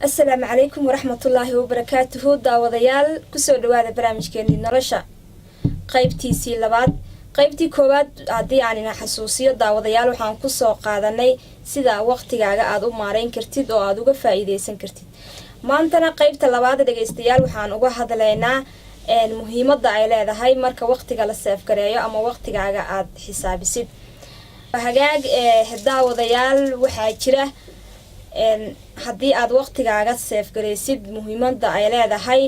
السلام عليكم ورحمة الله وبركاته. داوديال كسو دواada barnaamijkeeni nolosha qaybtiisii labaad. qaybtii koowaad haddii aan ina xasuusiyo daawadayaal waxaan ku soo qaadanay sida waqtigaaga aad u maareyn kartid oo aad uga faa'iideysan kartid. maantana qaybta labaad dhageystayaal waxaan uga hadlaynaa muhiimadda ay leedahay marka waqtiga la seef gareeyo ama waqtigaaga aad xisaabisid. hagaag daawadayaal waxaa jira haddii aad waqtigaaga seef gareysid muhiimadda ay leedahay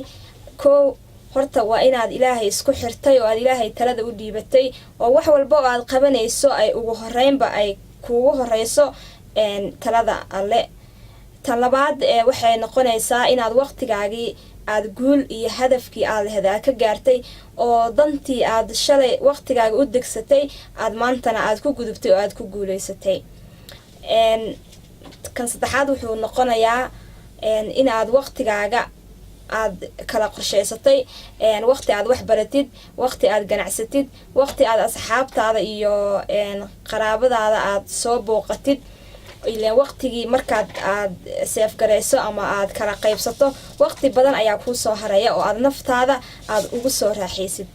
koow horta waa inaad ilaahay isku xirtay oo aad ilaahay talada u dhiibatay oo wax walba oo aad qabanayso ay ugu horeynba ay kuugu horeyso talada alle. tan labaad waxay noqonaysaa inaad waqtigaagii aad guul iyo hadafkii aad leedahay ka gaartay oo dantii aad shalay waqtigaaga u degsatay aad maantana aad ku gudubtay oo aad ku guuleysatay. kan saddexaad wuxuu noqonayaa inaad waqtigaaga aad kala qorsheysatay waqti aad wax baratid, waqti aad ganacsatid, waqti aad asxaabtaada iyo qaraabadaada aad soo booqatid. ilaa waqtigii markaad aad seef gareyso ama aad kala qaybsato waqti badan ayaa kuu soo haraya oo aad naftaada aad ugu soo raaxaysid.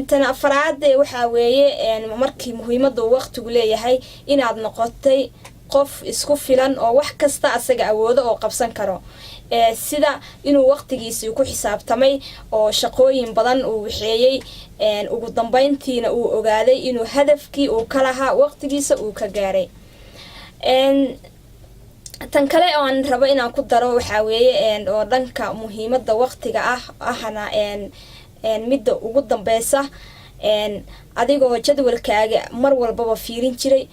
tan afraad waxaa weeye markii muhiimadda waqtigu leeyahay inaad noqotay qof isku filan oo wax kasta asaga awoodo oo qabsan karo. sida inuu waqtigiisii ku xisaabtamay oo shaqooyin badan uu waxeeyay ugu dambeyntiina uu ogaaday inuu hadafkii uu ka lahaa waqtigiisa uu ka gaaray. tan kale oo aan rabo inaan ku daro waxaa weeye oo dhanka muhiimadda waqtiga ahna midda ugu dambeysa adigoo jadwalkaaga mar walbaba fiirin jiray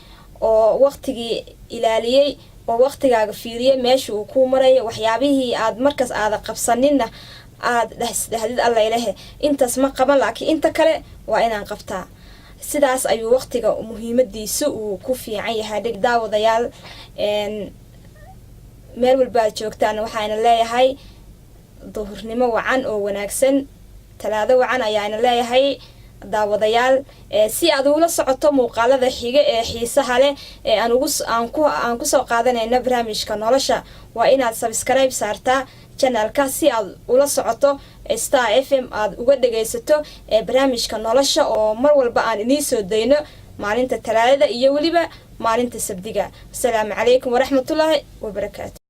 oo waqtigii ilaaliyay oo waqtigaaga fiiriyay meesha uu ku marayo waxyaabihii aad markaas aad qabsanina aad dhahdid alla ilaahay intaas ma qaban laakiin inta kale waa inaan qabtaa. sidaas ayuu waqtiga muhiimadiisu uu ku fiican yahay. daawadayaal meel walba aad joogtaan waxaana leeyahay duhurnimo wacan oo wanaagsan, talaado wacan ayaana leeyahay daawadayaal. si aad ula socoto muuqaalada xiga ee xiisaha leh ee aan ku soo qaadanayna barnaamijka nolosha waa inaad subscribe saartaa channelka si aad ula socoto Star FM aad uga dhageysato barnaamijka nolosha oo mar walba aan inii soo dayno maalinta talaadada iyo waliba maalinta sabtiga. Assalaamu calaykum waraxmatullaahi wabarakaatuh.